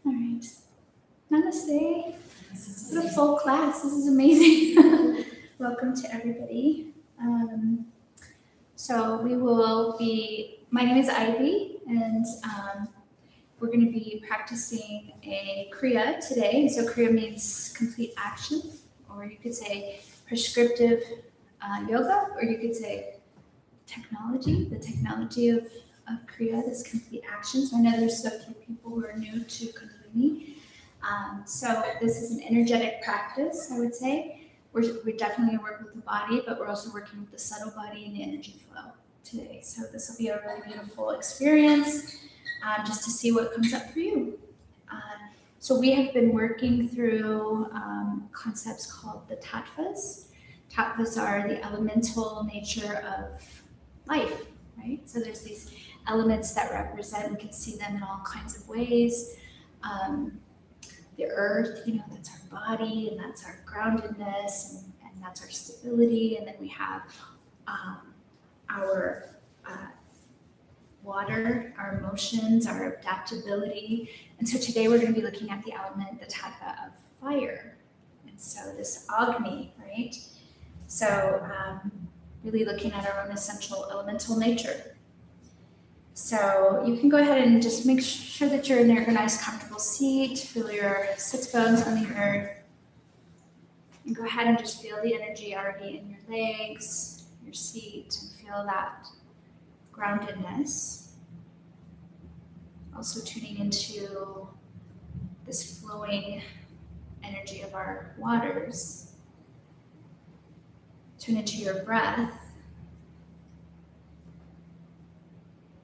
All right. Namaste. What a full class. This is amazing. Welcome to everybody. My name is Ivy, and we're going to be practicing a Kriya today. And so Kriya means complete action, or you could say prescriptive yoga, or you could say technology, the technology of Kriya, this complete action. So I know there's a few people who are new to Kundalini. So this is an energetic practice, I would say. We're definitely going to work with the body, but we're also working with the subtle body and the energy flow today. So this will be a really beautiful experience, just to see what comes up for you. So we have been working through concepts called the tattvas. Tattvas are the elemental nature of life, right? So there's these elements that represent, we can see them in all kinds of ways. The earth, that's our body, and that's our groundedness, and that's our stability. And then we have our water, our emotions, our adaptability. And so today we're going to be looking at the element, the tattva of fire. And so this Agni, right? So really looking at our own essential elemental nature. So you can go ahead and just make sure that you're in a nice, comfortable seat. Feel your sits bones on the earth. And go ahead and just feel the energy already in your legs, your seat, and feel that groundedness. Also tuning into this flowing energy of our waters. Tune into your breath.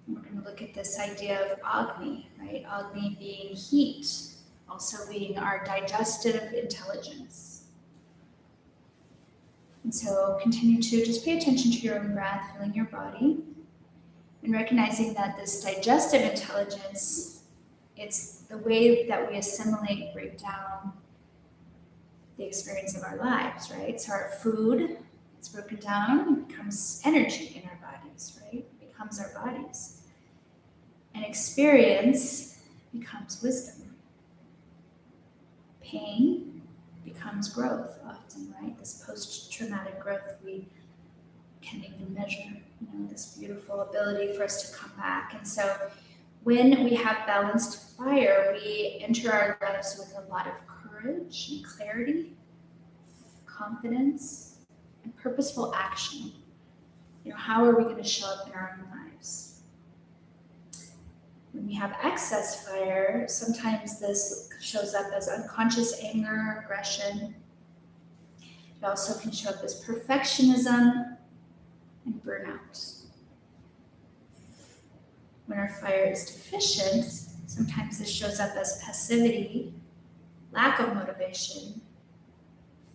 We're going to look at this idea of Agni, right? Agni being heat, also being our digestive intelligence. And so continue to just pay attention to your own breath, feeling your body, and recognizing that this digestive intelligence, it's the way that we assimilate, break down the experience of our lives, right? So our food, it's broken down, it becomes energy in our bodies, right? It becomes our bodies. And experience becomes wisdom. Pain becomes growth often, right? This post-traumatic growth we can't even measure, this beautiful ability for us to come back. And so when we have balanced fire, we enter our lives with a lot of courage and clarity, confidence, and purposeful action. How are we going to show up in our own lives? When we have excess fire, sometimes this shows up as unconscious anger, aggression. It also can show up as perfectionism and burnout. When our fire is deficient, sometimes this shows up as passivity, lack of motivation,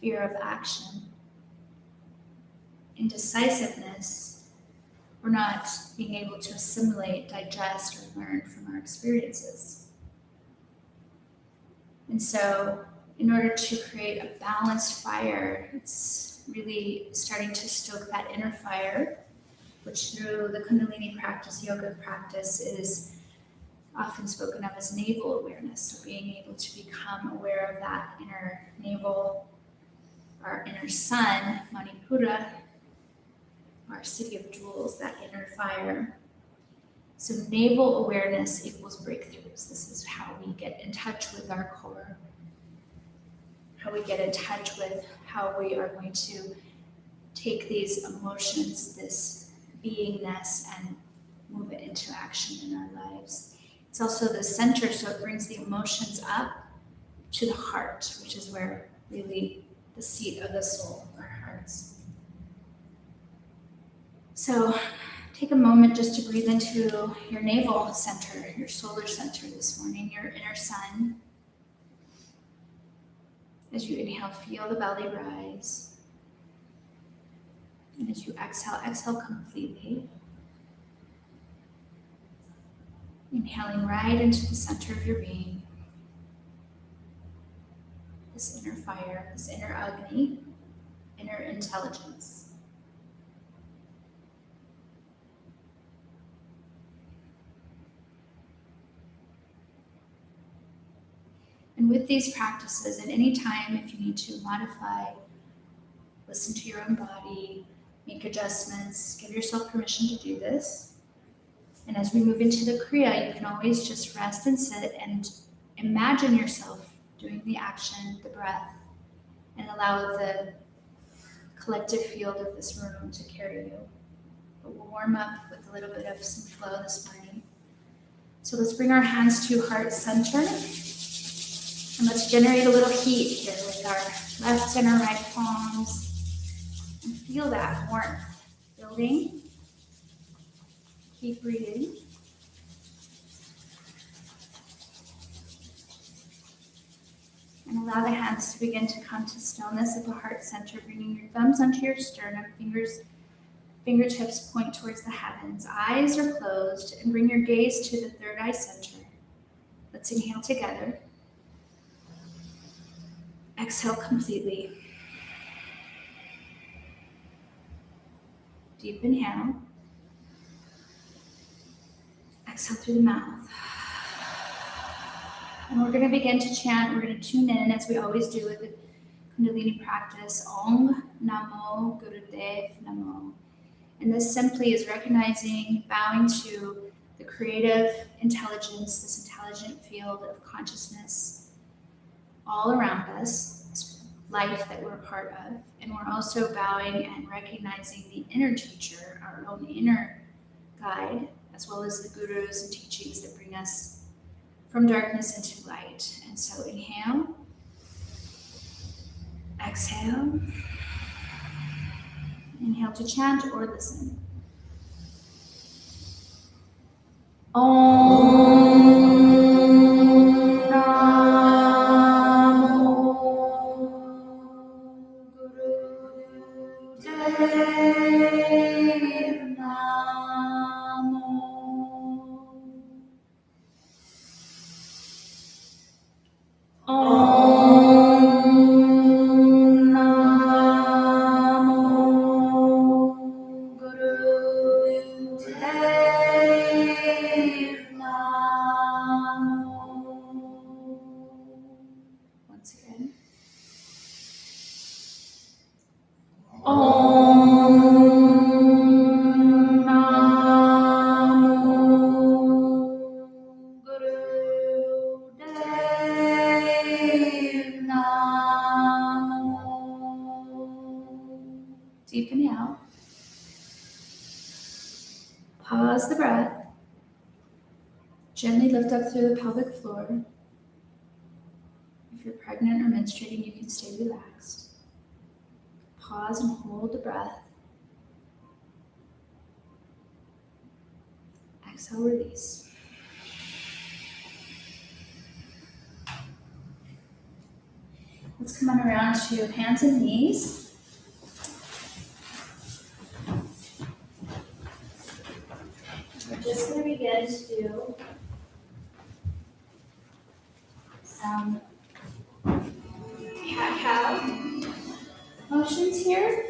fear of action, indecisiveness, or not being able to assimilate, digest, or learn from our experiences. And so in order to create a balanced fire, it's really starting to stoke that inner fire, which through the Kundalini practice, yoga practice, is often spoken of as navel awareness. So being able to become aware of that inner navel, our inner sun, Manipura, our city of jewels, that inner fire. So navel awareness equals breakthroughs. This is how we get in touch with our core, how we get in touch with how we are going to take these emotions, this beingness, and move it into action in our lives. It's also the center, so it brings the emotions up to the heart, which is where really the seat of the soul, our hearts. So take a moment just to breathe into your navel center, your solar center this morning, your inner sun. As you inhale, feel the belly rise. And as you exhale, exhale completely. Inhaling right into the center of your being. This inner fire, this inner Agni, inner intelligence. And with these practices, at any time, if you need to modify, listen to your own body, make adjustments, give yourself permission to do this. And as we move into the Kriya, you can always just rest and sit and imagine yourself doing the action, the breath, and allow the collective field of this room to carry you. But we'll warm up with a little bit of some flow this morning. So let's bring our hands to heart center. And let's generate a little heat here with our left and our right palms. And feel that warmth building. Keep breathing. And allow the hands to begin to come to stillness at the heart center, bringing your thumbs onto your sternum, fingertips point towards the heavens. Eyes are closed, and bring your gaze to the third eye center. Let's inhale together. Exhale completely. Deep inhale. Exhale through the mouth. And we're going to begin to chant. We're going to tune in, as we always do with the Kundalini practice, Om Namo Gurudev Namo. And this simply is recognizing, bowing to the creative intelligence, this intelligent field of consciousness all around us, this life that we're a part of. And we're also bowing and recognizing the inner teacher, our own inner guide, as well as the gurus and teachings that bring us from darkness into light. And so inhale, exhale, inhale to chant or listen. Deep inhale. Pause the breath. Gently lift up through the pelvic floor. If you're pregnant or menstruating, you can stay relaxed. Pause and hold the breath. Exhale, release. Let's come on around to hands and knees. We're just going to begin to do some cat-cow motions here.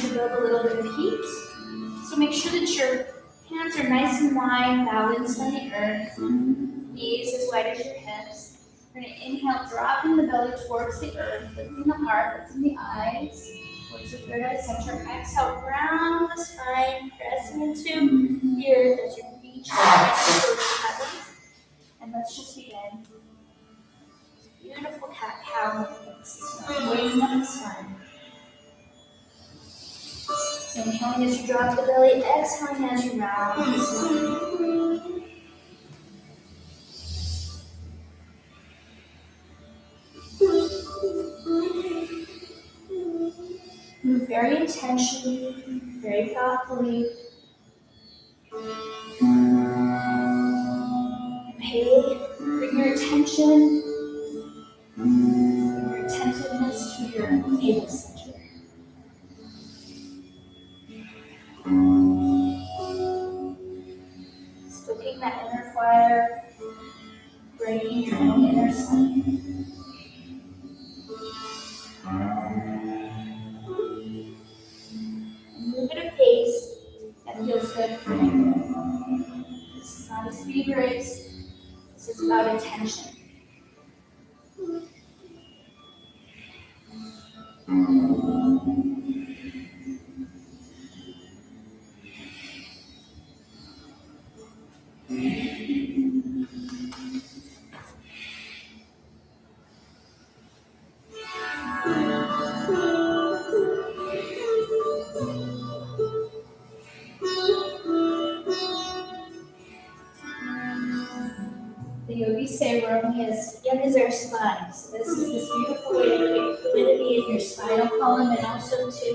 to build a little bit of heat. So make sure that your hands are nice and wide, balanced on the earth. Knees as wide as your hips. We're going to inhale, dropping the belly towards the earth, lifting the heart, lifting the eyes, towards the third eye center. Exhale, round the spine, pressing into the earth as you reach towards the heavens. And let's just begin. Beautiful cat-cow movements. Waking up the spine. Inhaling as you drop the belly, exhaling as you round the spine. Move very intentionally, very thoughtfully. Bring your attention, bring your attentiveness to your navel center. Stoking that inner fire, breaking your own inner sun. Move at a pace that feels good for you. This is not a speed race. This is about intention. The yogis say we're only as young as our spine. So this is this beautiful way to create fluidity in your spinal column and also to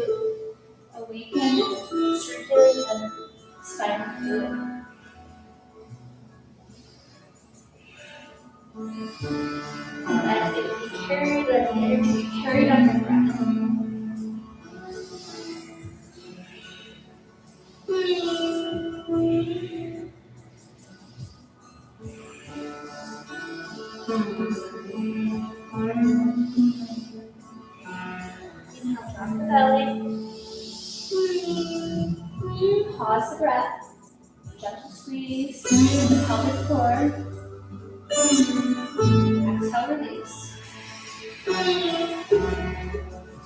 awaken, circulate the spinal fluid. And let it be carried, let the energy be carried on your breath. Inhale, drop the belly. Pause the breath. Gentle squeeze the pelvic floor. Exhale, release.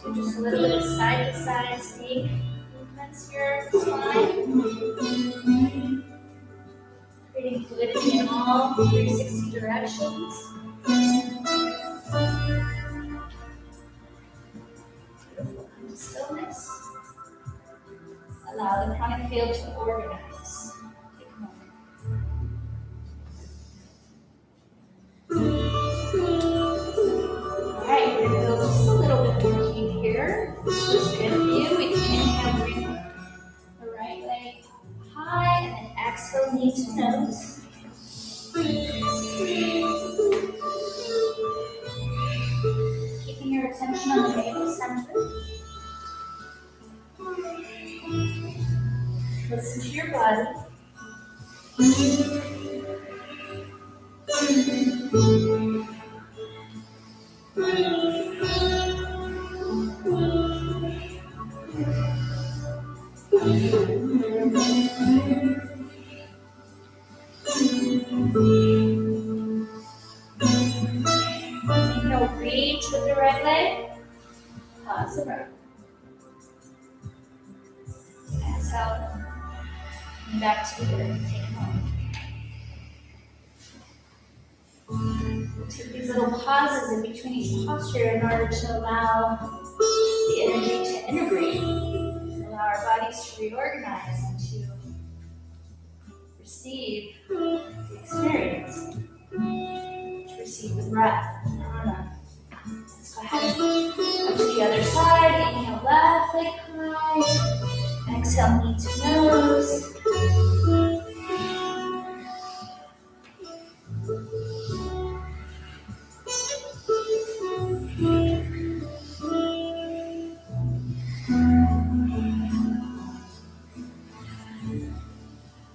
So just a little bit of side to side snake movements here. Spine. Creating fluidity in all 360 directions. Beautiful. Come to stillness. Allow the pranic field to organize. Take a moment. Alright, we're going to build just a little bit more heat here. This is good for you. We can inhale, bring the right leg high, and then exhale, knee to nose. Keeping your attention on the navel center. Listen to your body. Inhale, reach with the right leg. Pause the breath. Exhale. And back to the earth. Take a moment. We'll take these little pauses in between each posture in order to allow the energy to integrate, allow our bodies to reorganize and to receive the experience, to receive the breath, the prana. Let's go ahead and up to the other side. Inhale, left leg high. Exhale, knee to nose.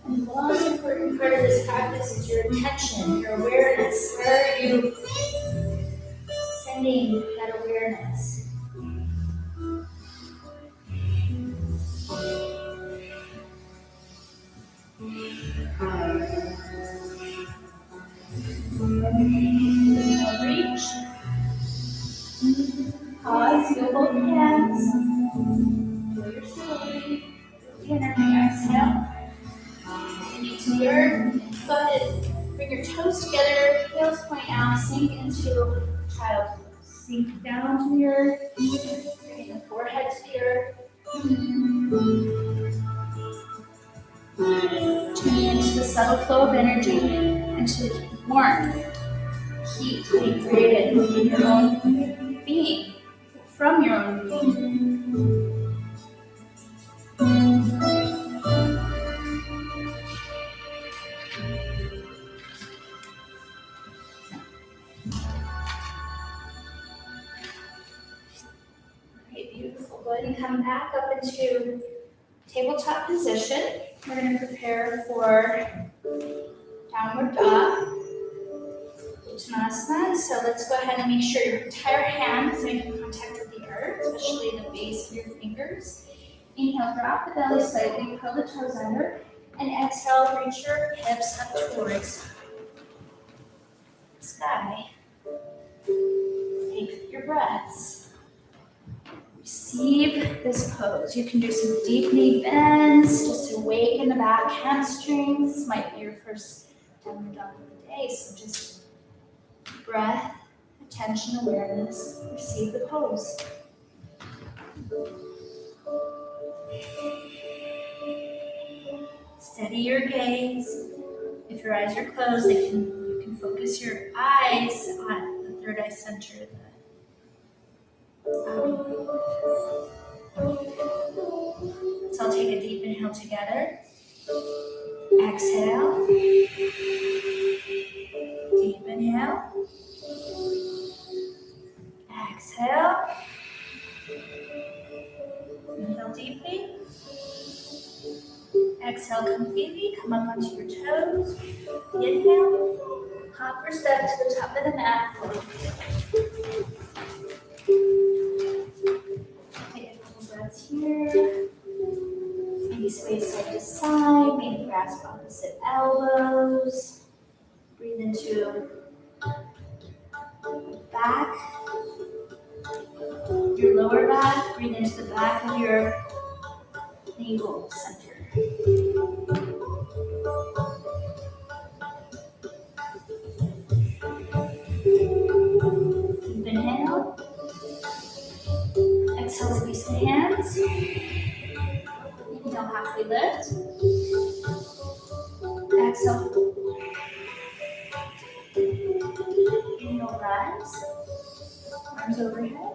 And the most important part of this practice is your attention, your awareness. Where are you sending that awareness? sink into child pose. Sink down to the earth, bring the forehead to the earth. Tuning into the subtle flow of energy, into warmth, heat being created in your own being, from your own being. Okay, beautiful. Go ahead and come back up into tabletop position. We're going to prepare for downward dog, Uttanasana. So let's go ahead and make sure your entire hand is making contact with the earth, especially the base of your fingers. Inhale, drop the belly slightly, curl the toes under, and exhale, reach your hips up towards the sky. Take your breaths. Receive this pose. You can do some deep knee bends just to awaken the back hamstrings. This might be your first downward dog of the day, so just breath, attention, awareness. Receive the pose. Steady your gaze. If your eyes are closed, you can focus your eyes on the third eye center. So I'll take a deep inhale together. Exhale. Deep inhale. Exhale. Inhale deeply. Exhale completely. Come up onto your toes. Inhale. Hop or step to the top of the mat. Take a couple breaths here. Maybe sway side to side. Maybe grasp opposite elbows. Breathe into back. Your lower back. Breathe into the back of your navel center. Deep inhale. Exhale, release the hands. Inhale, halfway lift. Exhale. Inhale, rise. Arms overhead.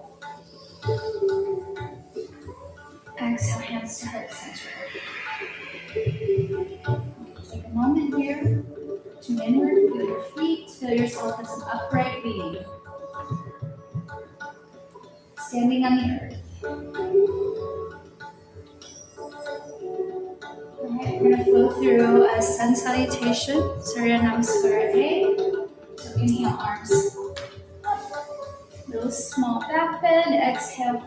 Exhale, hands to heart center. Take a moment here to inward, feel your feet, feel yourself as an upright being. Standing on the earth. Alright, we're going to flow through a sun salutation, Surya Namaskar. So inhale, arms up. Little small back bend. Exhale.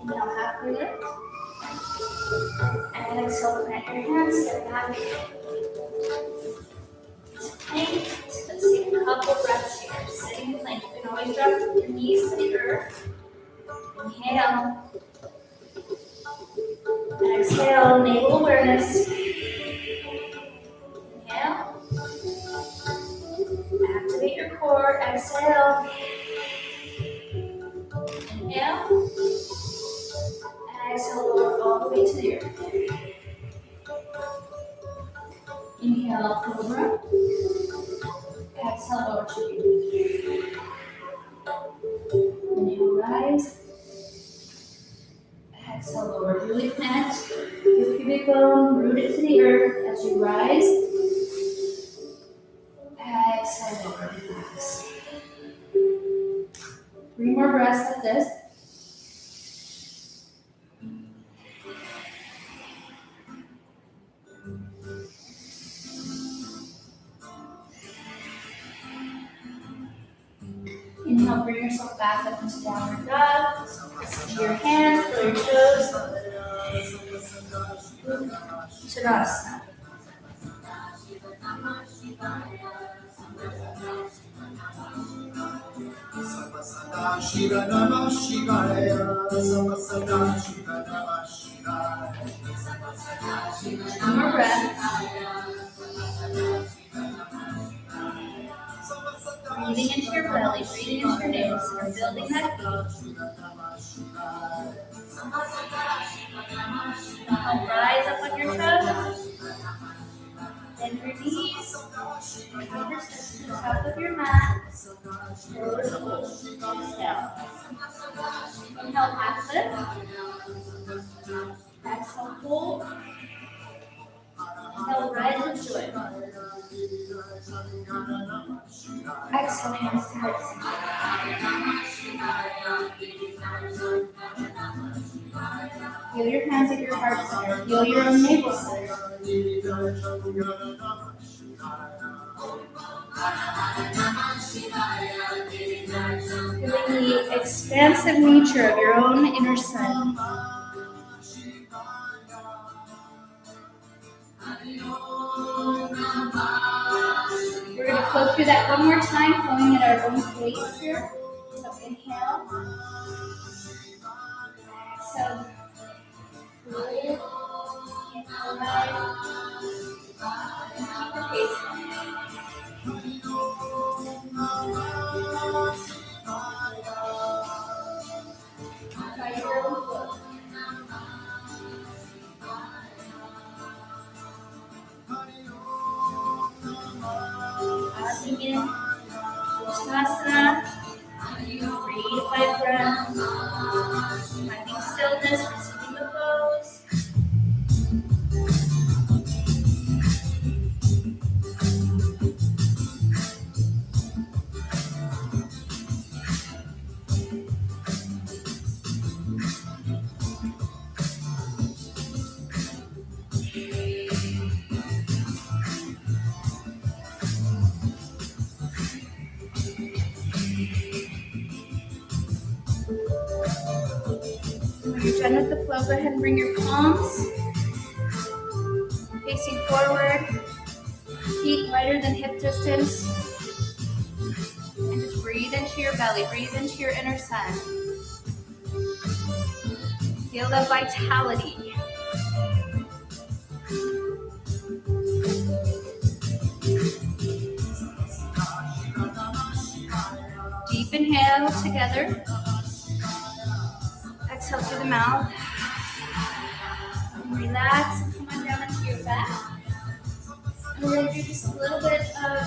Inhale, halfway lift. And exhale, plant your hands, step back. Plank. Let's take a couple breaths here. Sitting in plank. You can always drop your knees to the earth. Inhale. Exhale, navel awareness. Inhale. Activate your core. Exhale. Inhale. Exhale, lower all the way to the earth. Inhale, cobra. Exhale, lower to you. Inhale, rise. Exhale, lower. Really plant your pubic bone, root it to the earth as you rise. Exhale, lower, relax. 3 more breaths like this. Inhale, bring yourself back up into downward dog. Listen to your hands, feel your toes. Tadasana. One more breath. Breathing into your belly, breathing into your navel center, building that heat. Now rise up on your toes. Bend your knees. Bring your hips to the top of your mat. Forward fold. Exhale. Inhale, half lift. Exhale, fold. Inhale, rise into it. Exhale, hands to heart. Feel your hands at your heart center. Feel your own navel center. Feeling the expansive nature of your own inner sun. We're going to flow through that one more time, flowing at our own pace here. So inhale. Exhale. Hold. Inhale, rise. And keep the pace going. Try your own flow. Pausing in, Uttanasana, breathe by breath, finding stillness, receiving the pose. When you're done with the flow, go ahead and bring your palms facing forward, feet wider than hip distance, and just breathe into your belly, breathe into your inner sun. Feel the vitality. Deep inhale together. Exhale through the mouth. And relax and come on down into your back. And we're going to do just a little bit of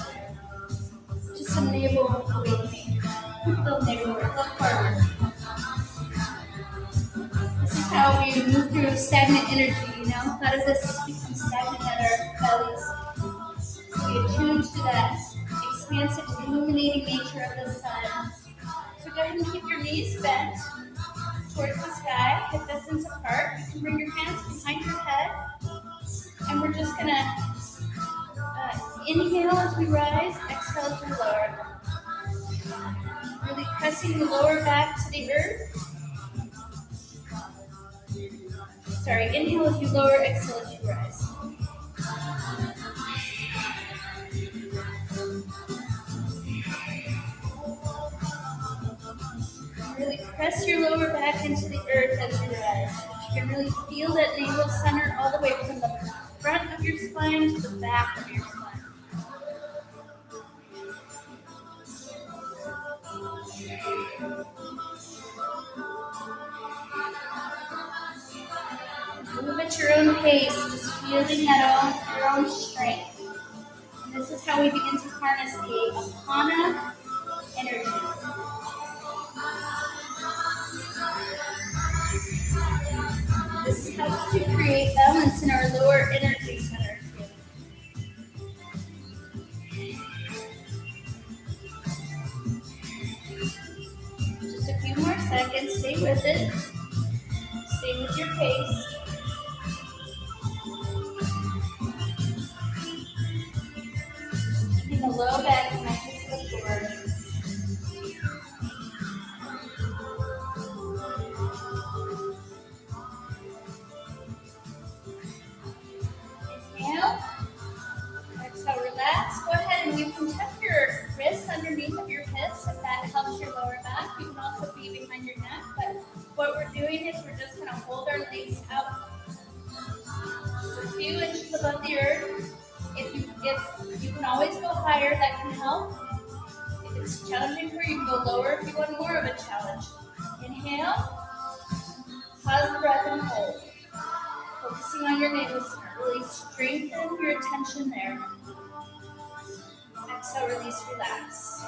just some navel awakening. A little navel work, a little core work. This is how we move through stagnant energy, you know? A lot of this becomes stagnant at our bellies. So we attune to that expansive, illuminating nature of the sun. So go ahead and keep your knees bent towards the sky, hip distance apart. You can bring your hands behind your head. And we're just going to inhale as we rise, exhale as we lower. Really pressing the lower back to the earth. Sorry, inhale as you lower, exhale as you rise. Really press your lower back into the earth as you rise. You can really feel that navel center all the way from the front of your spine to the back of your spine. Move at your own pace, just feeling that your own strength. And this is how we begin to harness the Apana energy. This helps to create balance in our lower energy center. Just a few more seconds. Stay with it. Stay with your pace. Keeping the low back connected to the floor. Inhale. Exhale, relax. Go ahead and you can tuck your wrists underneath of your hips if that helps your lower back. You can also be behind your neck, but what we're doing is we're just going to hold our legs out a few inches above the earth. If you can always go higher, that can help. If it's challenging for you, you can go lower if you want more of a challenge. Inhale, pause the breath and hold. Focusing on your navel, really strengthen your attention there. Exhale, release, relax.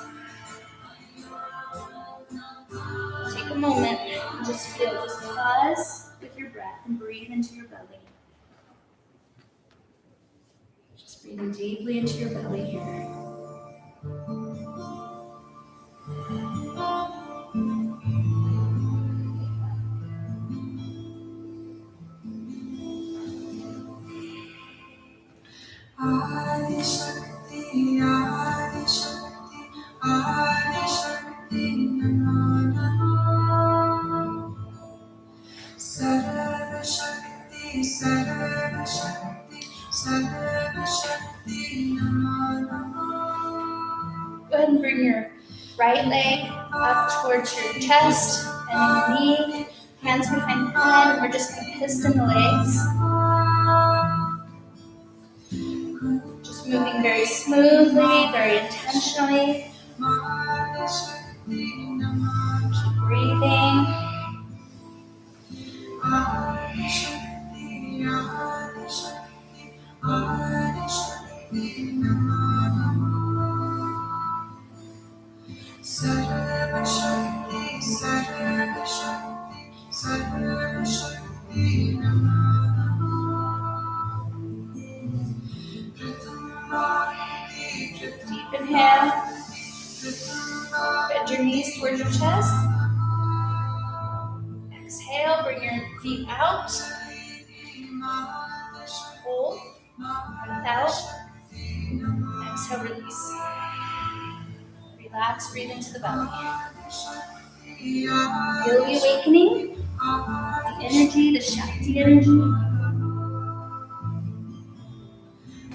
Take a moment and just feel, just pause with your breath and breathe into your belly. Just breathing deeply into your belly here. Adi Shakti, Adi Shakti, Adi Shakti, Namo Namo. Sarva Shakti, Sarva Shakti, Sarva Shakti, Namo Namo. Go ahead and bring your right leg up towards your chest and your knee, hands behind the head. We're just going to piston the legs. Just moving very smoothly, very intentionally. Keep breathing. Sarva Shakti, Sarva Shakti, Sarva Shakti, Namo Namo. Deep inhale. Bend your knees towards your chest. Exhale, bring your feet out. Hold. Breath out. Exhale, release. Relax, breathe into the belly. Feel the awakening, the energy, the Shakti energy.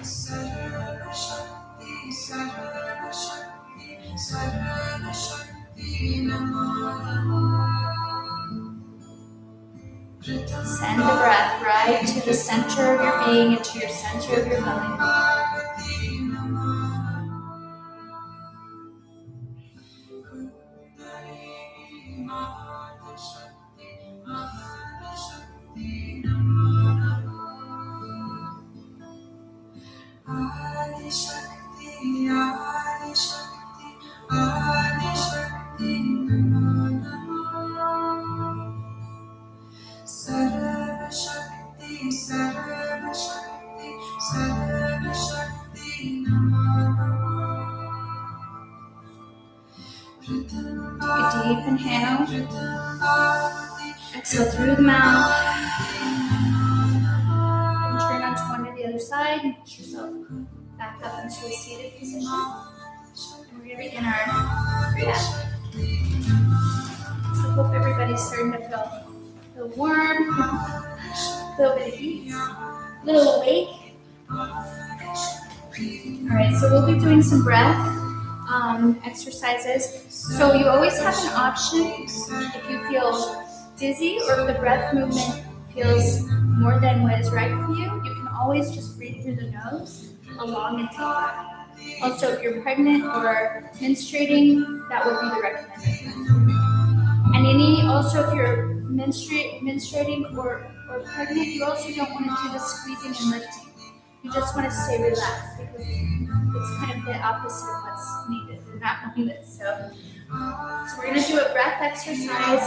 Sarva Shakti, Sarva Shakti, Sarva Shakti, Namo Namo. Send the breath right to the center of your being, into your center of your belly. Adi Shakti, Adi Shakti, Adi Shakti, Namo Namo. Sarva Shakti, Sarva Shakti, Sarva Shakti, Namo Namo. Take a deep inhale. Exhale through the mouth. And turn onto one to the other side. Push yourself back up into a seated position. And we're going to begin our breath. So I hope everybody's starting to feel warm, a little bit of heat, a little awake. All right, so we'll be doing some breath exercises. So you always have an option if you feel dizzy or if the breath movement feels more than what is right for you. You can always just breathe through the nose along and take that. Also, if you're pregnant or menstruating, that would be the recommended. And also if you're menstruating or pregnant, you also don't want to do the squeezing and lifting. You just want to stay relaxed because it's kind of the opposite of what's needed. We're not doing this. So we're going to do a breath exercise.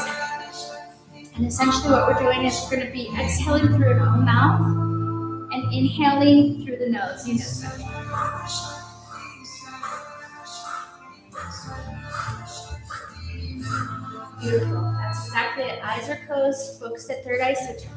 And essentially what we're doing is we're going to be exhaling through our mouth and inhaling through the nose. You know that. Beautiful. That's exactly it. Eyes are closed. Focus at third eye center.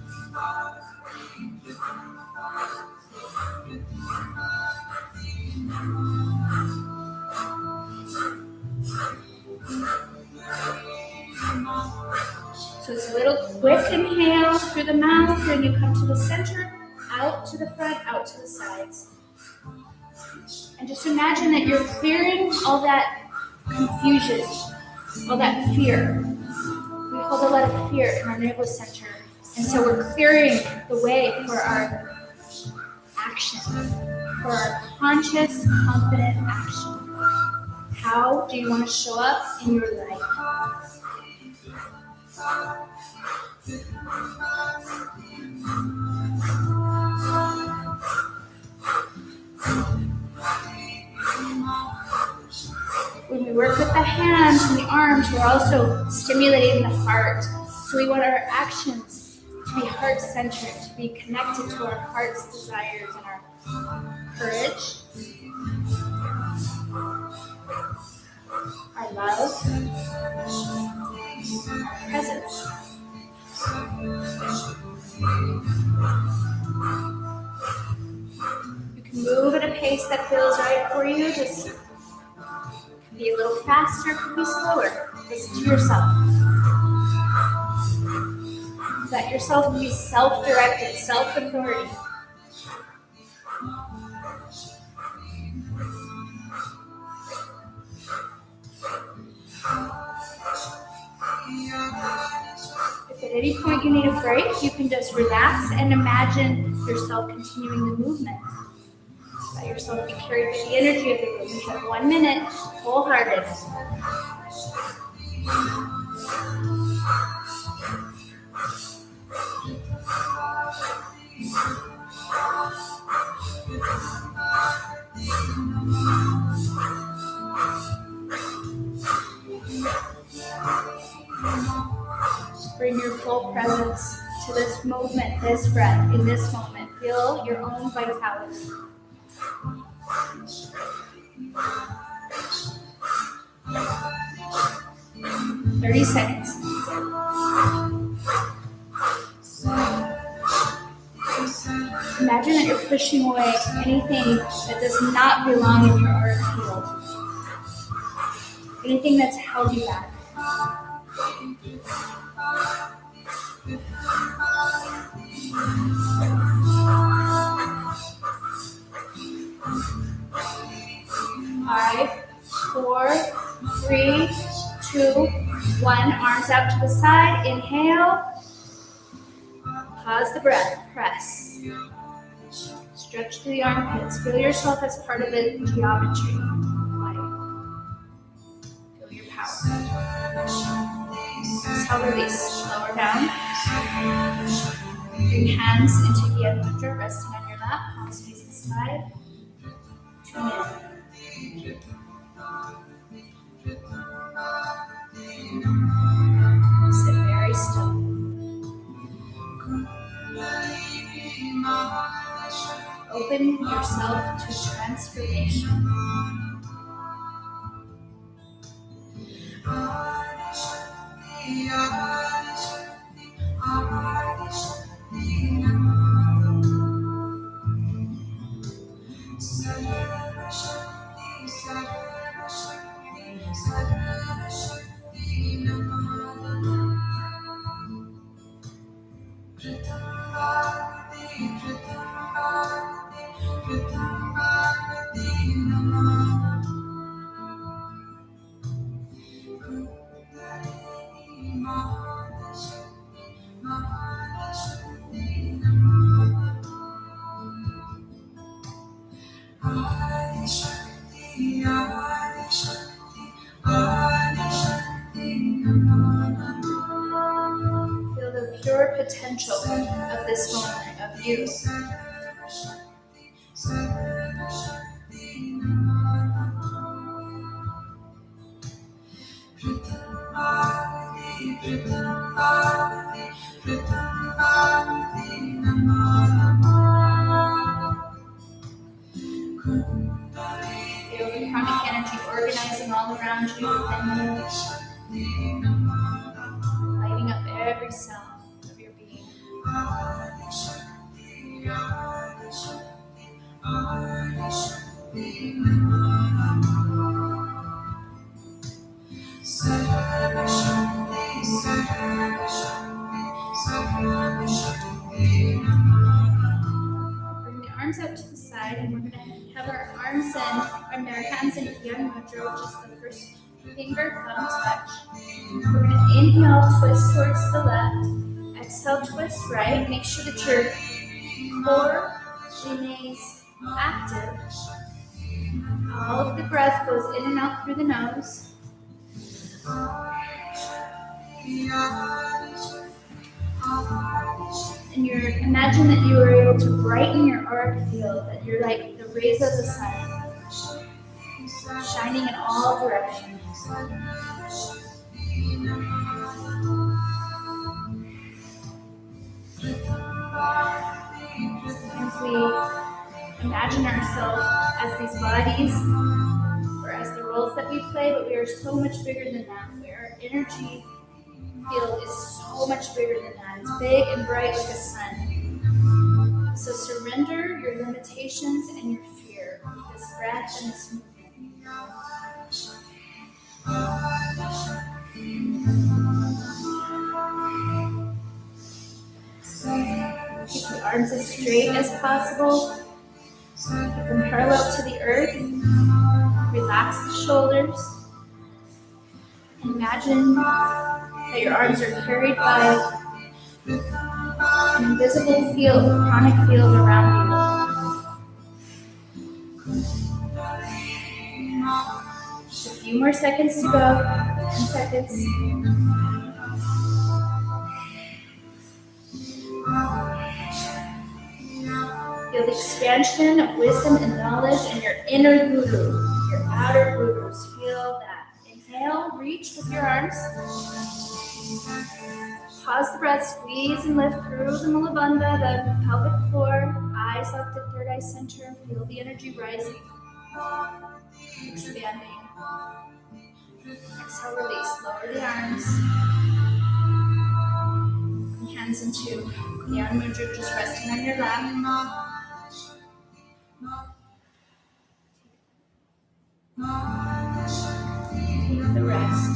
So it's a little quick inhale through the mouth, then you come to the center, out to the front, out to the sides. And just imagine that you're clearing all that confusion, all that fear. We hold a lot of fear in our nervous center. And so we're clearing the way for our action, for our conscious, confident action. How do you want to show up in your life? When we work with the hands and the arms, we're also stimulating the heart. So we want our actions to be heart-centered, to be connected to our heart's desires and our courage, our love, our presence. You can move at a pace that feels right for you. Just be a little faster, could be slower. Listen to yourself. Let yourself be self-directed, self-authority. If at any point you need a break, you can just relax and imagine yourself continuing the movement. Let yourself be carried by the energy of the movement. You have 1 minute, wholehearted. Bring your full presence to this movement, this breath, in this moment. Feel your own vitality. 30 seconds. Imagine that you're pushing away anything that does not belong in your auric field. Anything that's held you back. Five, 4, 3, 2, 1. Arms out to the side. Inhale. Pause the breath. Press. Stretch through the armpits. Feel yourself as part of the geometry of life. Feel your power. Exhale, release. Lower down. Bring hands into Yen Mudra, resting on your lap. Palms facing side. 2 minutes. Sit very still. Open yourself to transformation. Feel the pure potential of this moment, of you. Feel the pranic energy organizing all around you and lighting up every cell of your being. Bring the arms out to the side, and we're going to have our arms and our hands in Yen Mudra, which is the first finger thumb touch. We're going to inhale, twist towards the left. Exhale, twist right. Make sure that your core remains active. All of the breath goes in and out through the nose. And imagine that you are able to brighten your auric field, that you're like the rays of the sun, shining in all directions. Sometimes we imagine ourselves as these bodies or as the roles that we play, but we are so much bigger than that. Our energy field is so much bigger than that. It's big and bright like a sun. So surrender your limitations and your fear with this breath and this movement. Keep the arms as straight as possible. Keep them parallel to the earth. Relax the shoulders. Imagine that your arms are carried by an invisible field, a pranic field around you. Just a few more seconds to go. 10 seconds. Feel the expansion of wisdom and knowledge in your inner guru, your outer gurus. Feel that. Inhale, reach with your arms. Pause the breath, squeeze and lift through the Mulabandha, the pelvic floor. Eyes locked at third eye center. Feel the energy rising, expanding. Exhale, release. Lower the arms. Hands into Knyan Mudra, just resting on your lap. Take the rest.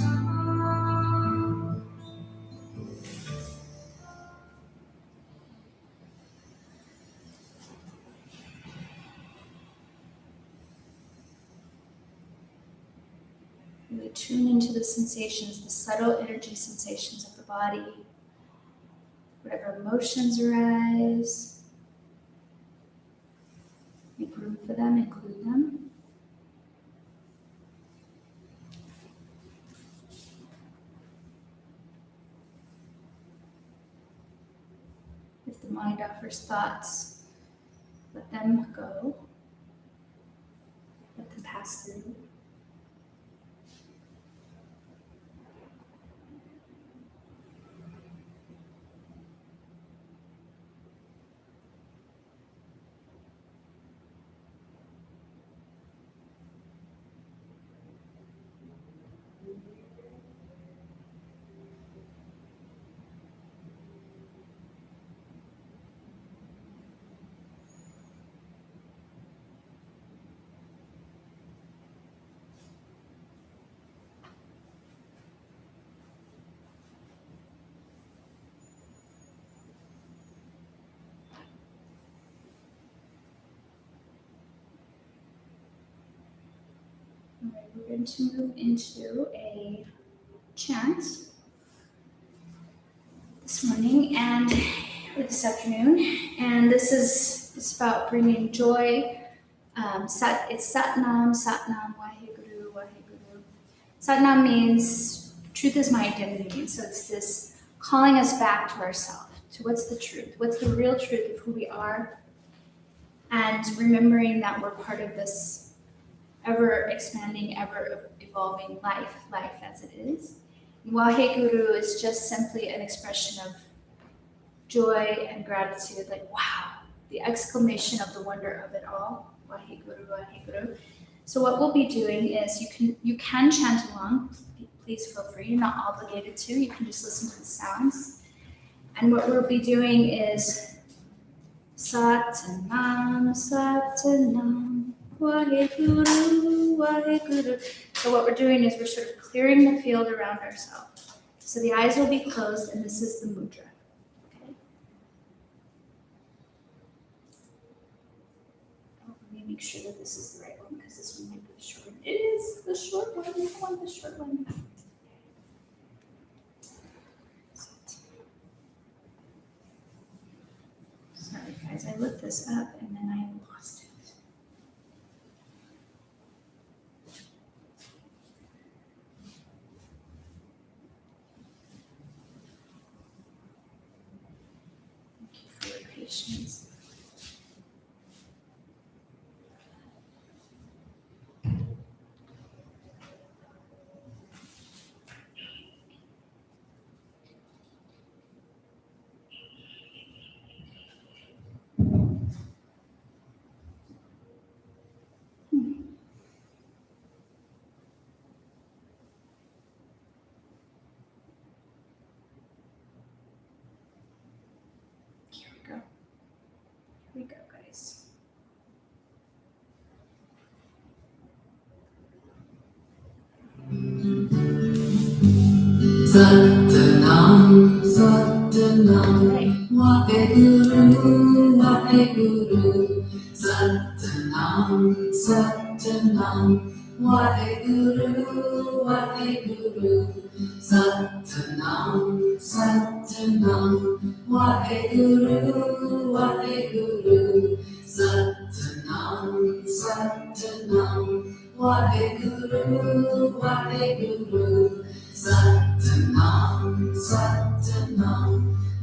Really tune into the sensations, the subtle energy sensations of the body. Whatever emotions arise, make room for them, include them. If the mind offers thoughts, let them go. Let them pass through. All right, we're going to move into a chant this morning or this afternoon, and it's about bringing joy. It's Satnam, Waheguru, Waheguru. Satnam means truth is my identity, so it's this calling us back to ourselves, to what's the truth, what's the real truth of who we are, and remembering that we're part of this ever-expanding, ever-evolving life as it is. Waheguru is just simply an expression of joy and gratitude, like, wow, the exclamation of the wonder of it all. Waheguru, Waheguru. So what we'll be doing is you can chant along. Please feel free. You're not obligated to. You can just listen to the sounds. And what we'll be doing is Satanam, Satanam, Waheguru, Waheguru. So what we're doing is we're sort of clearing the field around ourselves. So the eyes will be closed, and this is the mudra. Okay. Let me make sure that this is the right one, because this one might be the short one. It is the short one. I want the short one. Sorry, guys. I looked this up, and then I lost it. vibrations. Here we go. Here we go, guys. Satnam, Satnam, Waheguru, Waheguru. Satnam, Satnam, Waheguru, Waheguru. Satnam, Satnam, Waheguru, Waheguru. Satnam, Satnam, Waheguru, Waheguru. Satnam, Satnam,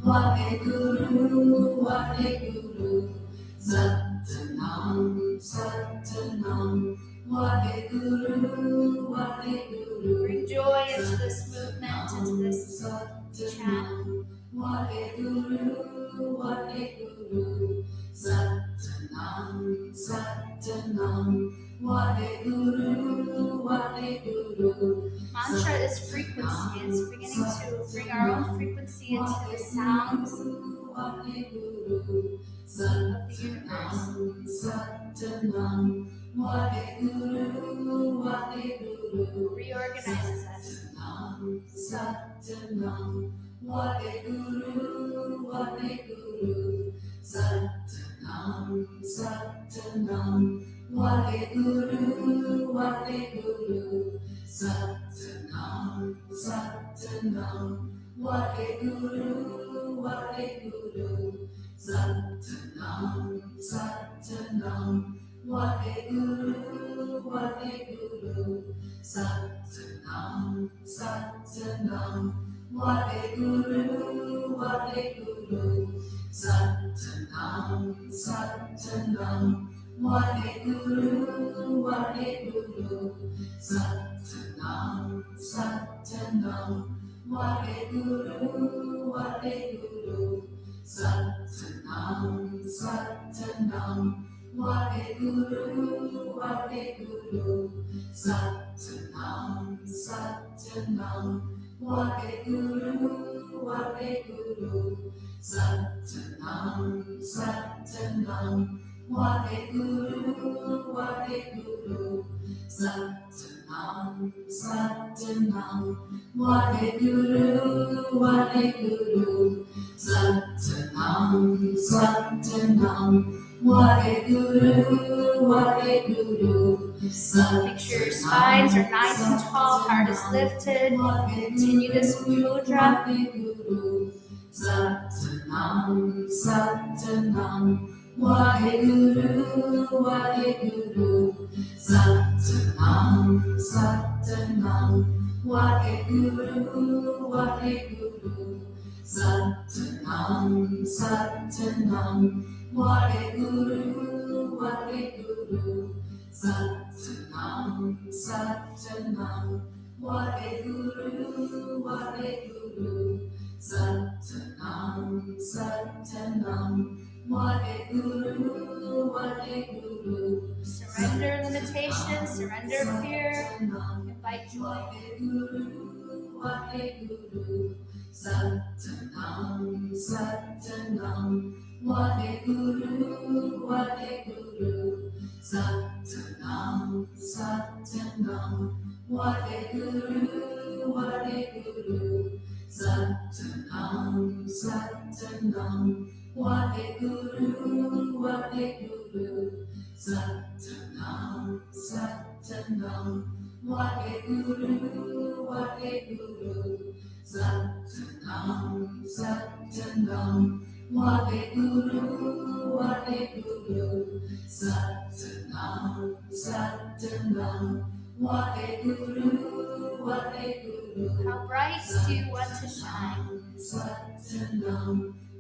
Waheguru, Waheguru. Satnam, Satnam, Waheguru, Waheguru. Bring joy into this movement, into this chant. Waheguru, Waheguru. Satnam, Satnam, Waheguru, Waheguru. Mantra is frequency. It's beginning to bring our own frequency into the sounds of the universe. Satnam, Waheguru, Waheguru. Reorganizes us. Satnam, Waheguru, Waheguru. Satnam, Satnam, Waheguru, Waheguru. Satnam, Satnam, Waheguru, Waheguru. Satnam, Satnam, Waheguru, Waheguru. Satnam, Satnam, Waheguru, Waheguru. Satnam, Satnam, Waheguru, Waheguru. Satnam, Satnam, Waheguru, Waheguru. Satnam, Satnam, Waheguru, Waheguru. Satnam, Satnam, Waheguru, Waheguru. Satnam, Satnam, Waheguru, Waheguru. Satnam, Satnam, Waheguru, Waheguru. Satnam, Satnam, Waheguru, Waheguru. Make sure your spines are nice and tall, heart is lifted. Continue this mudra. Satnam, Satnam, Waheguru, Waheguru. Satnam, Satnam, Waheguru, Waheguru. Satnam, Satnam, Waheguru, Waheguru. Satnam, Satnam, Waheguru, Waheguru. Satnam, Satnam, Waheguru, Waheguru. Surrender limitations, surrender fear, invite joy. Waheguru, Waheguru. Satnam, Satnam, Waheguru, Waheguru. Satnam, Satnam, Waheguru, Waheguru. Satnam, Satnam, Waheguru, Waheguru. Satnam, Satnam, Waheguru, Waheguru. Satnam, Satnam, Waheguru, Waheguru. Satnam, Satnam, Waheguru, Waheguru. How bright do you want to shine? Satnam,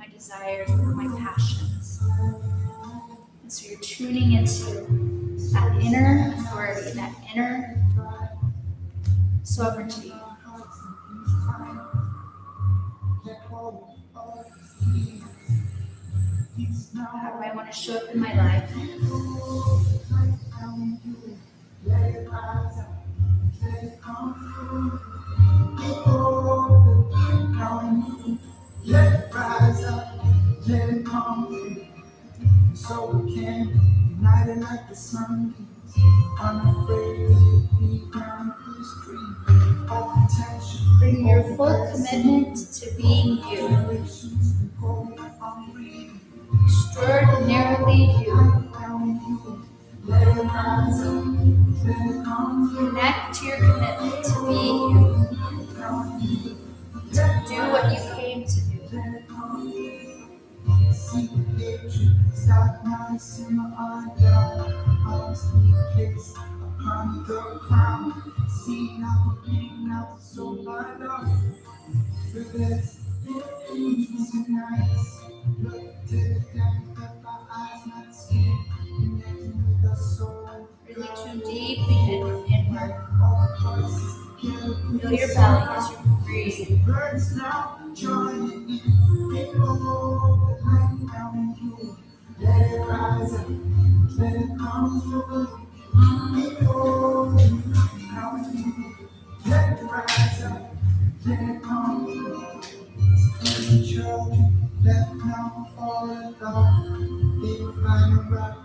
my desires, what are my passions. And so you're tuning into that inner authority, that inner sovereignty. How do I want to show up in my life? Let it rise up, let it come through. So we can unite it like the sun is. Unafraid of the deep down blue stream. All potential. Bring your full commitment to being you. Generations can go hungry. Extraordinarily you. Let it rise up, let it come through. Connect to your commitment to being you. To do what you came to do. Secret hatred, start nice in my eye down. Arms be placed upon the crown. Seeing out the pain, out the soul, my love. For this, it's nice. Look to the depth of my eyes, not skin. Connecting with the soul. Really too deeply inward. All the parts together. Feel your belly as you breathe. Birds now joining in. Behold the light down in you. Let it rise up, let it come through. Behold the light down in you. Let it rise up, let it come through. Little children left now all alone. They will find a rock,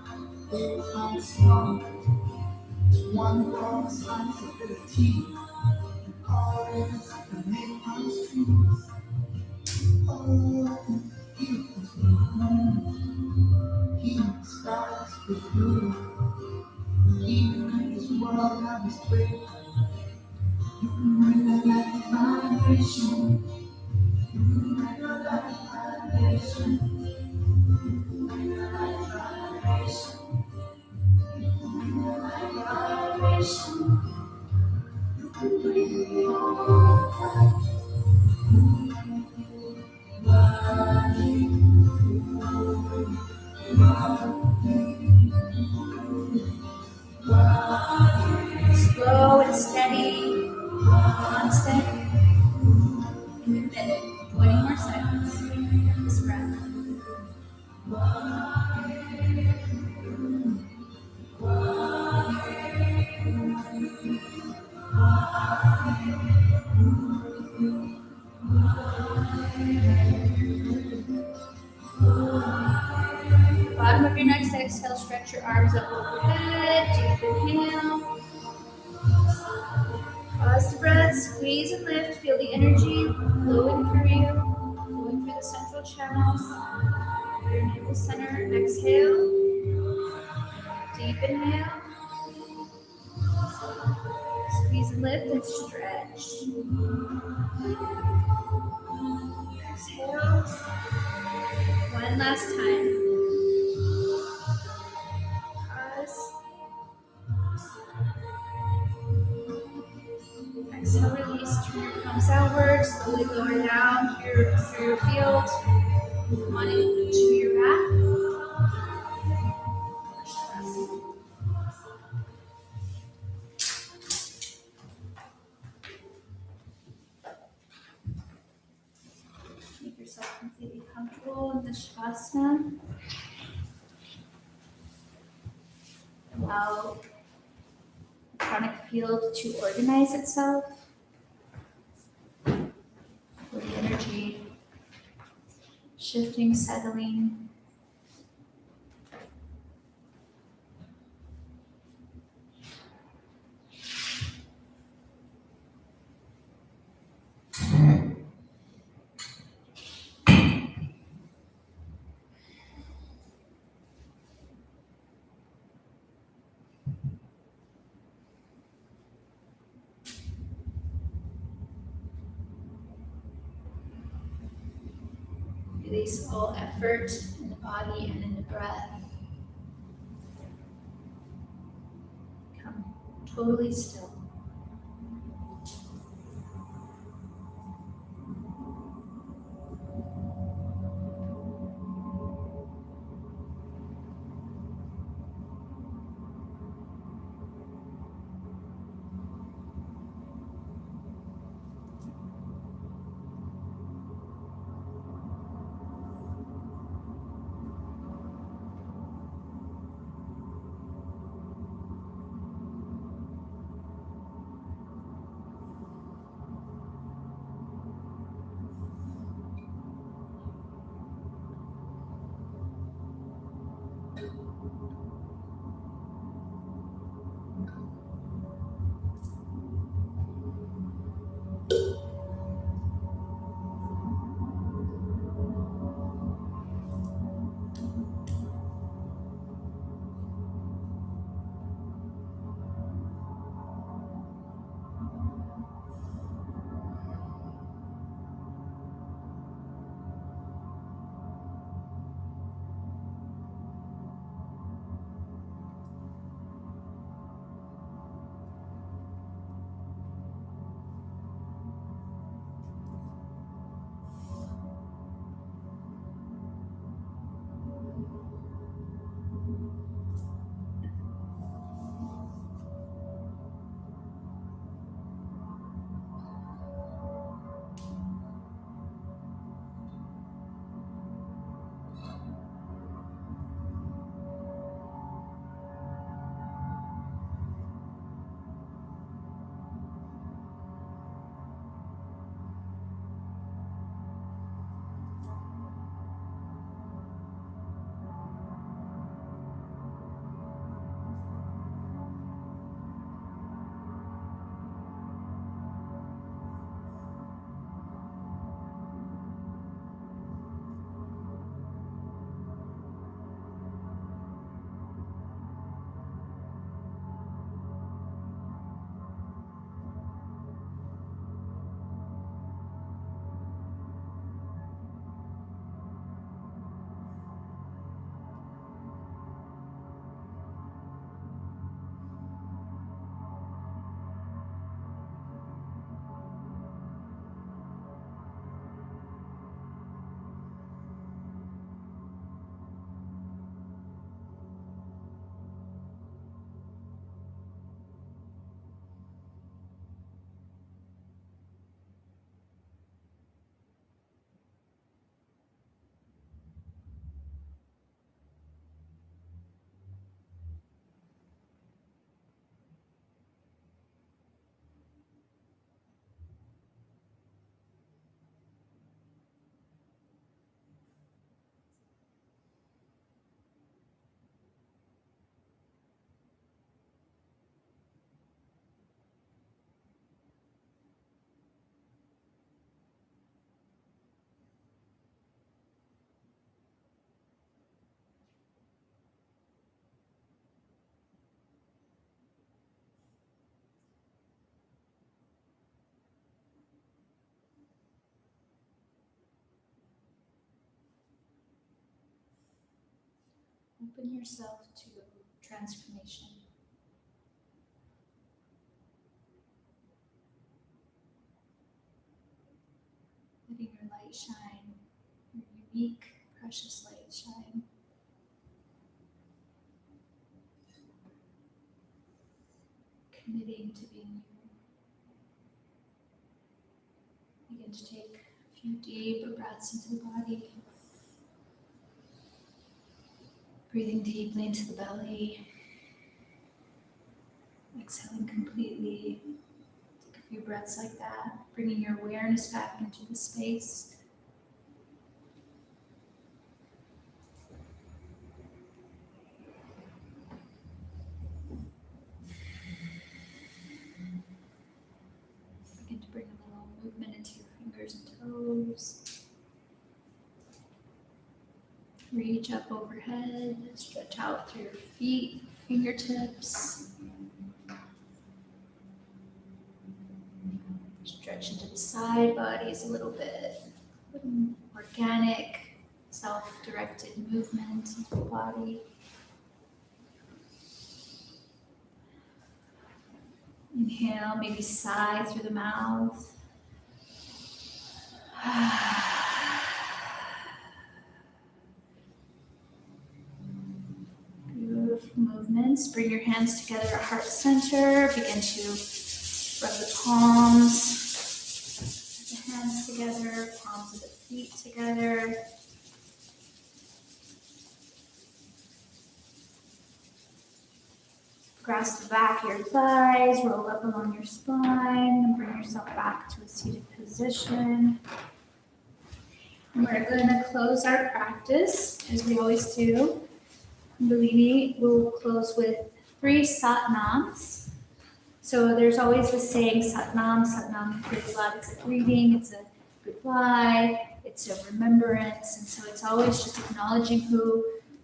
they will find a song. To one who always finds ability. All rivers that make from streams. Oh, he starts with you. Even in this world I was brave. You can bring a light vibration. You can bring a light vibration. You can bring a light vibration. You can bring a light vibration. You can bring your light. Slow and steady. Constant. Committed. 20 more seconds. This breath. Bottom of your next exhale, stretch your arms up overhead. Deep inhale. Pause the breath, squeeze and lift. Feel the energy flowing through you, flowing through the central channels. Your navel center. Exhale. Deep inhale. Squeeze and lift and stretch. Exhale. One last time. Pause. Exhale, release. Turn your palms outward. Slowly lower down through your field. On into your mat. Make yourself completely comfortable in the Shavasana. Allow the pranic field to organize itself. Feel the energy shifting, settling. Release all effort in the body and in the breath. Become totally still. Open yourself to transformation. Letting your light shine, your unique, precious light shine. Committing to being you. Begin to take a few deep breaths into the body. Breathing deeply into the belly. Exhaling completely. Take a few breaths like that, bringing your awareness back into the space. Begin to bring a little movement into your fingers and toes. Reach up overhead, stretch out through your feet, fingertips. Stretch into the side bodies a little bit. Organic, self-directed movement into the body. Inhale, maybe sigh through the mouth. Beautiful movements. Bring your hands together at heart center. Begin to rub the palms. The hands together, palms of the feet together. Grasp the back of your thighs, roll up along your spine, and bring yourself back to a seated position. And we're going to close our practice, as we always do. Kundalini will close with 3 satnams. So there's always the saying satnam. Satnam is a lot. It's a greeting, it's a goodbye, it's a remembrance. And so it's always just acknowledging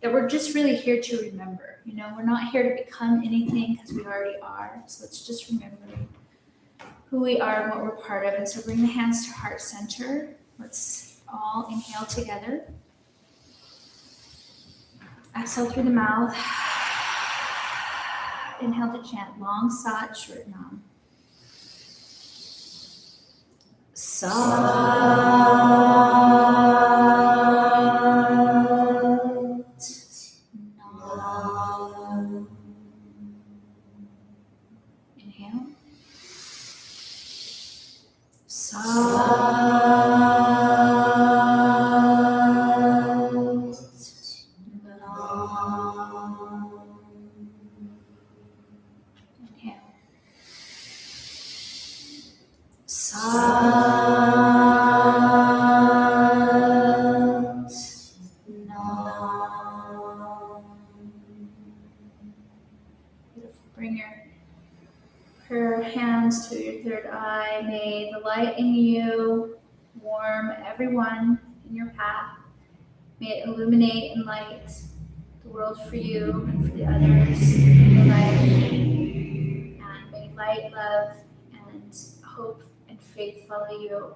that we're just really here to remember. You know, we're not here to become anything because we already are. So it's just remembering who we are and what we're part of. And so bring the hands to heart center. Let's all inhale together. Exhale through the mouth. Inhale to chant long sat, short nam. Inhale. Bring your hands to your third eye. May the light in you warm everyone in your path. May it illuminate and light the world for you and for the others in your life. And may light, love, and hope and faith follow you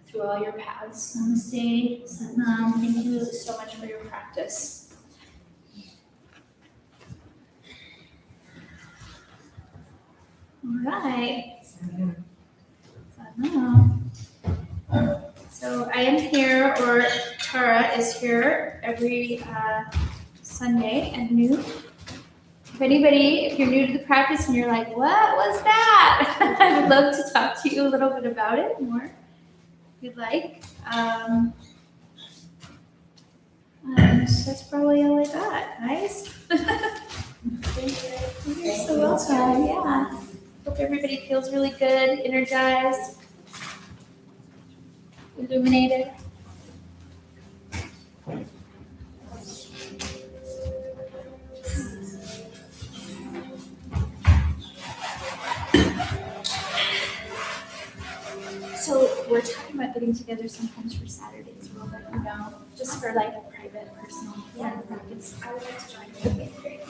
through all your paths. Namaste, Satnam. Thank you so much for your practice. All right. So I am here, or Tara is here every Sunday at noon. If you're new to the practice and you're like, what was that? I would love to talk to you a little bit about it more, if you'd like. That's probably all I got, guys. You're so welcome. Yeah. Hope everybody feels really good, energized, illuminated. So we're talking about getting together sometimes for Saturdays. We'll let you know, just for like a private, personal practice. I would like to join you. Okay, great.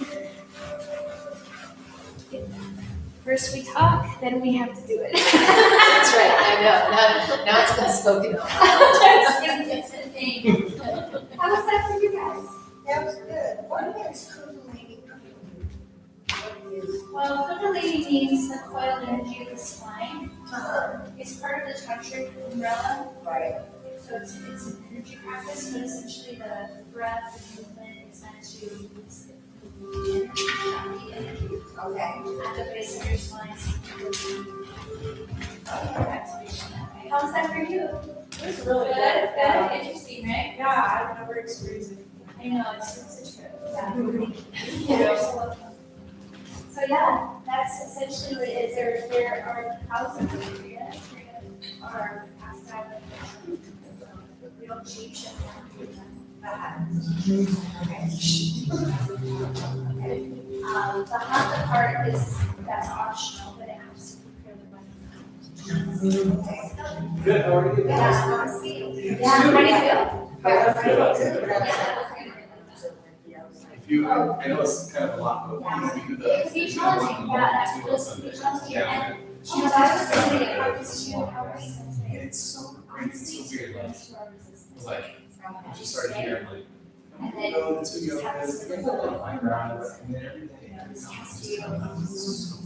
First we talk, then we have to do it. That's right, I know. Now it's been spoken of. How was that for you guys? That's good. What is Kundalini? Well, Kundalini means the coiled energy of the spine. It's part of the tantric umbrella. Right. So it's an energy practice, but essentially the breath and movement is meant to release the energy Okay. at the base of your spine. Activation that way. How's that for you? It's really Good, good. good, interesting, right? Yeah, I've never experienced it. I know, it's a trip. Yeah. Yeah. So yeah, that's essentially what it is. There are thousands of areas are passed out. We don't change them. The hatha part that's optional, but it has to be fairly Good, how are you? Yeah, how do you feel? If you, I know it's kind of a lot, but if you do It could be challenging, yeah, that's really challenging. And, I was saying, it practice 2 hours. It's so great, it's so weird, like, it's like, I just started hearing like, And then go to yoga, my ground, and then every day.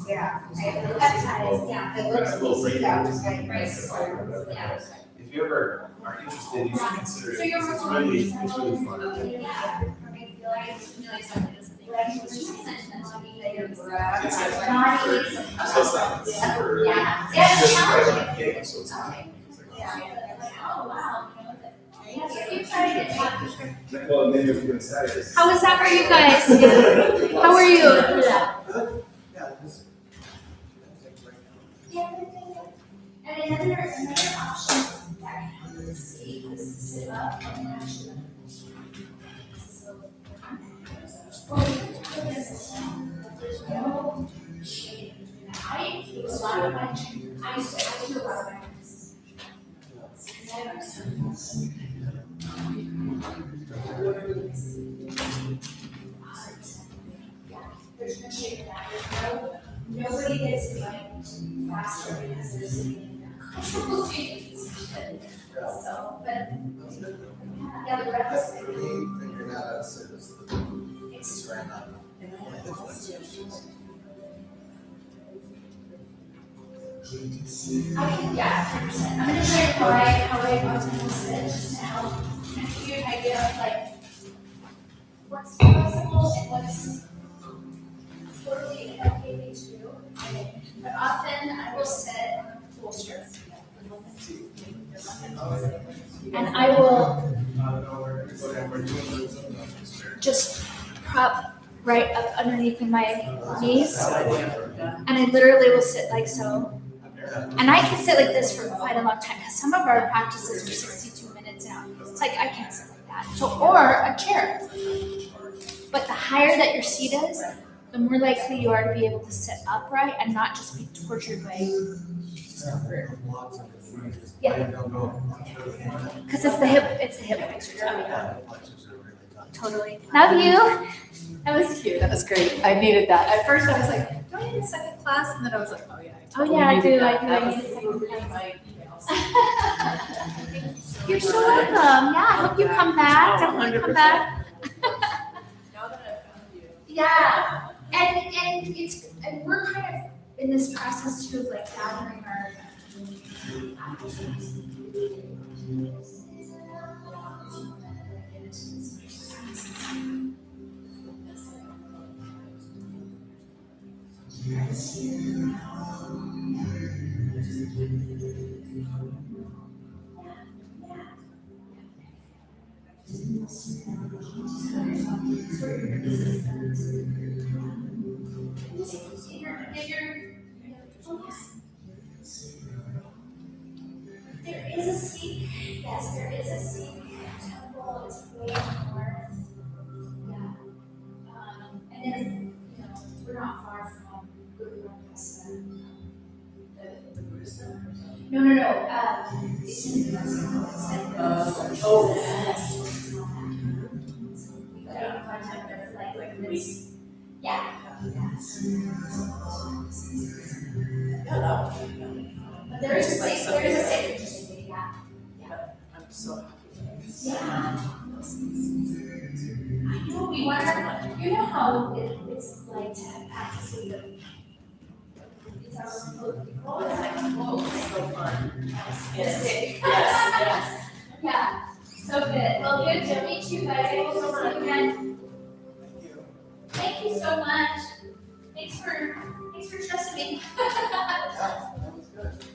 Yeah. Peptides, yeah. It looks easy, yeah, just like. Yeah. If you ever are interested, you should consider it, So you're because it's really fun. It's like, so it's not super, Yeah. it's just Yeah. right at the beginning, so it's not. Oh, wow. Yeah, so you tried it. Well, and then you're gonna say this. How was that for you guys? How are you? And another option that you can see is to sit up and actually. There's no shade. I do a lot of my, I do a lot of my practices. There's no shade in that. There's nobody gets invited faster because they're sitting in there. So, but yeah, the breath is Figuring out how to say this, it's right now. yeah, 100%. I'm gonna show you how I was gonna sit just to help give you an idea of like what's possible and what's totally okay to do. But often I will sit on a bolster. And I will just prop right up underneath my knees. And I literally will sit like so. And I can sit like this for quite a long time because some of our practices are 62 minutes out. It's like I can't sit like that. So, or a chair. But the higher that your seat is, the more likely you are to be able to sit upright and not just be tortured by. Yeah. Because it's the hip flexors. Oh, yeah. Totally. Love you. That was cute. That was great. I needed that. At first, I was like, "Do I need a second class?" And then I was like, "Oh yeah, I totally I needed do. that." I That do. I was need a second in class. my emails. You're so welcome. Yeah, I hope you come back. Definitely come back. Now that I found you. Yeah, and we're kind of in this process too of like gathering our. There is a Sikh, yes, there is a Sikh temple, it's way north. Yeah. And then, we're not far from Guru the Buddhist temple. No, it's in the it's contact there for like minutes. Yeah. But there is a Sikh tradition, yeah. I'm so happy. Yeah. I know, wanna, you know how it's like to practice with the, it's our people, it's like, whoa, it's so fun. Yes, yes. Yeah, so good. Well, good to meet you guys. I hope to see you again. Thank you so much. Thanks for trusting me. That was good.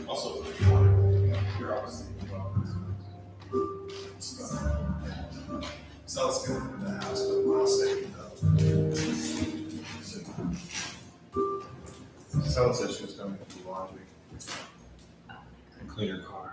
Also, you're obviously sounds good in the house, but I'll say someone said she was coming to do laundry and clean her car.